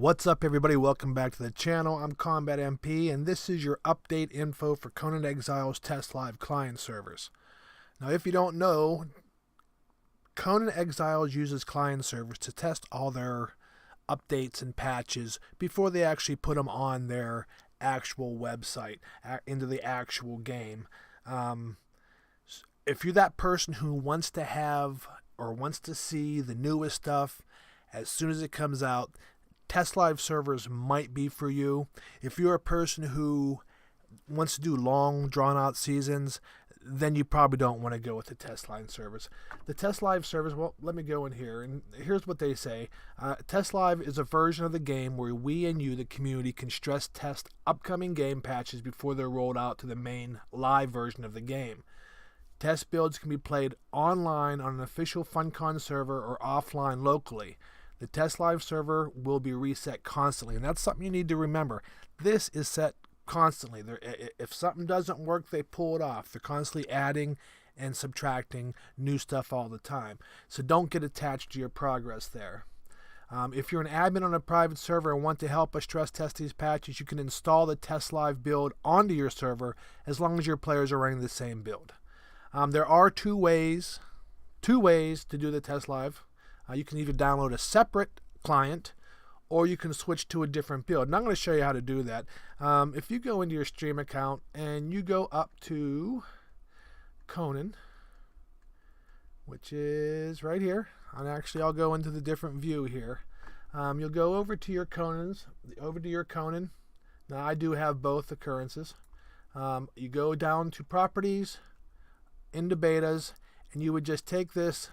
What's up, everybody? Welcome back to the channel. I'm Combat MP, and this is your update info for Conan Exiles Testlive client servers. Now, if you don't know, Conan Exiles uses client servers to test all their updates and patches before they actually put them on their actual website, into the actual game. If you're that person who wants to have or wants to see the newest stuff as soon as it comes out, Testlive servers might be for you. If you're a person who wants to do long, drawn-out seasons, then you probably don't want to go with the Testlive servers. The Testlive servers, well, let me go in here, and here's what they say. Testlive is a version of the game where we and you, the community, can stress test upcoming game patches before they're rolled out to the main live version of the game. Test builds can be played online on an official Funcom server or offline locally. The Testlive server will be reset constantly, and that's something you need to remember. This is set constantly. If something doesn't work, they pull it off. They're constantly adding and subtracting new stuff all the time. So don't get attached to your progress there. If you're an admin on a private server and want to help us stress test these patches, you can install the Testlive build onto your server as long as your players are running the same build. There are two ways to do the Testlive. You can either download a separate client or you can switch to a different build. And I'm going to show you how to do that. If you go into your stream account and you go up to Conan, which is right here, and actually I'll go into the different view here. You'll go over to your Conan. Now I do have both occurrences. You go down to properties, into betas, and you would just take this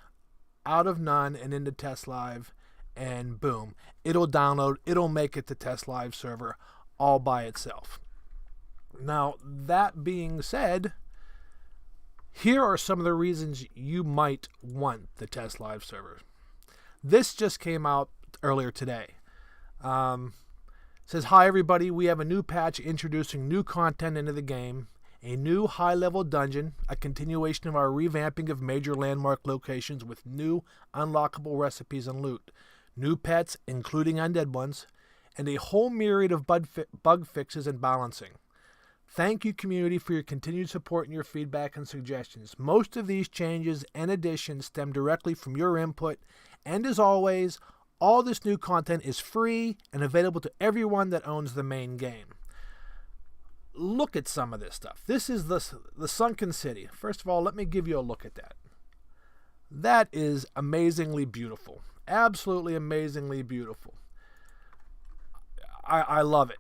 out of none and into Testlive, and boom, it'll download, it'll make it to Testlive server all by itself. Now, that being said, here are some of the reasons you might want the Testlive server. This just came out earlier today. Says, hi everybody, we have a new patch introducing new content into the game. A new high-level dungeon, a continuation of our revamping of major landmark locations with new unlockable recipes and loot, new pets, including undead ones, and a whole myriad of bug fixes and balancing. Thank you, community, for your continued support and your feedback and suggestions. Most of these changes and additions stem directly from your input, and as always, all this new content is free and available to everyone that owns the main game. Look at some of this stuff. This is the Sunken City. First of all, let me give you a look at that. That is amazingly beautiful. Absolutely amazingly beautiful. I love it.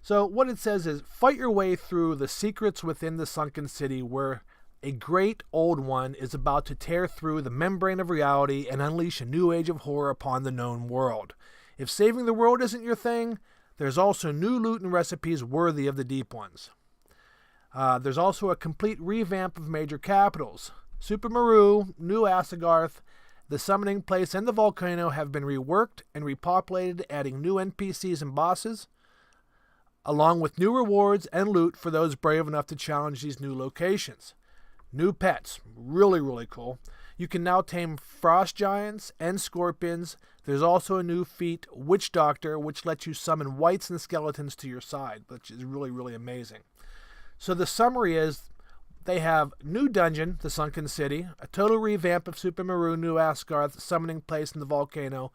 So what it says is, fight your way through the secrets within the Sunken City where a great old one is about to tear through the membrane of reality and unleash a new age of horror upon the known world. If saving the world isn't your thing, there's also new loot and recipes worthy of the deep ones. There's also a complete revamp of major capitals. Super Maru, New Asagarth, the summoning place, and the volcano have been reworked and repopulated, adding new NPCs and bosses, along with new rewards and loot for those brave enough to challenge these new locations. New pets, really, really cool. You can now tame frost giants and scorpions. There's also a new feat, Witch Doctor, which lets you summon wights and skeletons to your side, which is really, really amazing. So the summary is, they have new dungeon, the Sunken City, a total revamp of Super Maru, New Asgarth, summoning place in the volcano,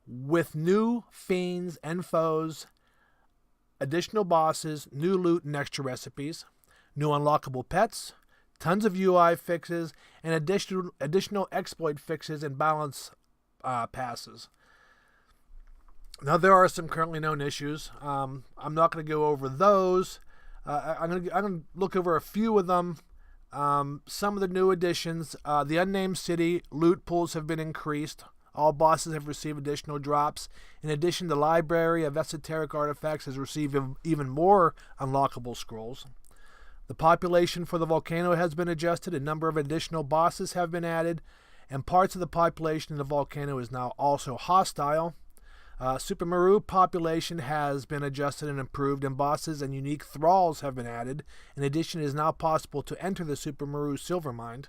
with new fiends and foes, additional bosses, new loot and extra recipes, new unlockable pets, tons of UI fixes, and additional exploit fixes and balance passes. Now, there are some currently known issues. I'm not going to go over those. I'm going to look over a few of them. Some of the new additions. The Unnamed City loot pools have been increased. All bosses have received additional drops. In addition, the Library of Esoteric Artifacts has received even more unlockable scrolls. The population for the volcano has been adjusted, a number of additional bosses have been added, and parts of the population in the volcano is now also hostile. Super Maru population has been adjusted and improved, and bosses and unique thralls have been added. In addition, it is now possible to enter the Super Maru silver mine.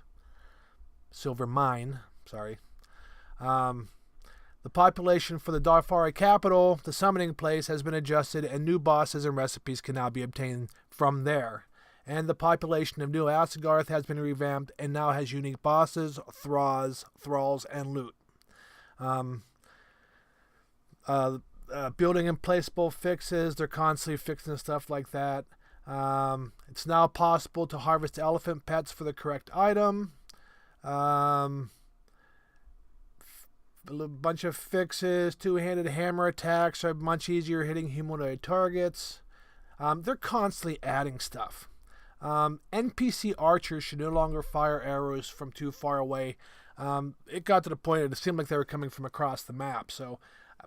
The population for the Darfari capital, the summoning place, has been adjusted, and new bosses and recipes can now be obtained from there. And the population of New Asgarth has been revamped and now has unique bosses, thralls, and loot. Building and placeable fixes, they're constantly fixing stuff like that. It's now possible to harvest elephant pets for the correct item. A bunch of fixes. Two-handed hammer attacks are much easier hitting humanoid targets. They're constantly adding stuff. NPC archers should no longer fire arrows from too far away. It got to the point that it seemed like they were coming from across the map. So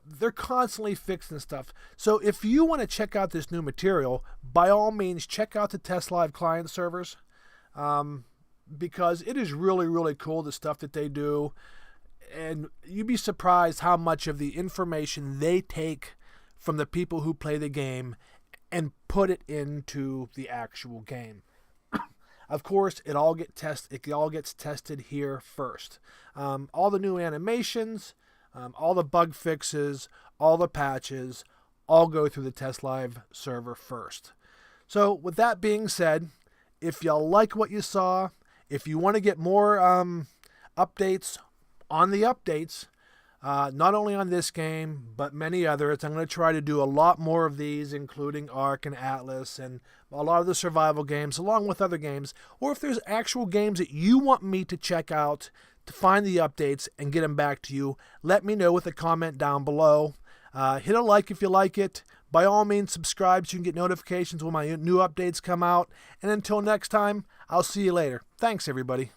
they're constantly fixing stuff. So if you want to check out this new material, by all means, check out the Testlive client servers. Because it is really, really cool, the stuff that they do. And you'd be surprised how much of the information they take from the people who play the game and put it into the actual game. Of course, it all gets tested here first. All the new animations, all the bug fixes, all the patches, all go through the Testlive server first. So with that being said, if you like what you saw, if you want to get more updates on the updates, not only on this game, but many others. I'm going to try to do a lot more of these, including Ark and Atlas and a lot of the survival games, along with other games. Or if there's actual games that you want me to check out to find the updates and get them back to you, let me know with a comment down below. Hit a like if you like it. By all means, subscribe so you can get notifications when my new updates come out. And until next time, I'll see you later. Thanks, everybody.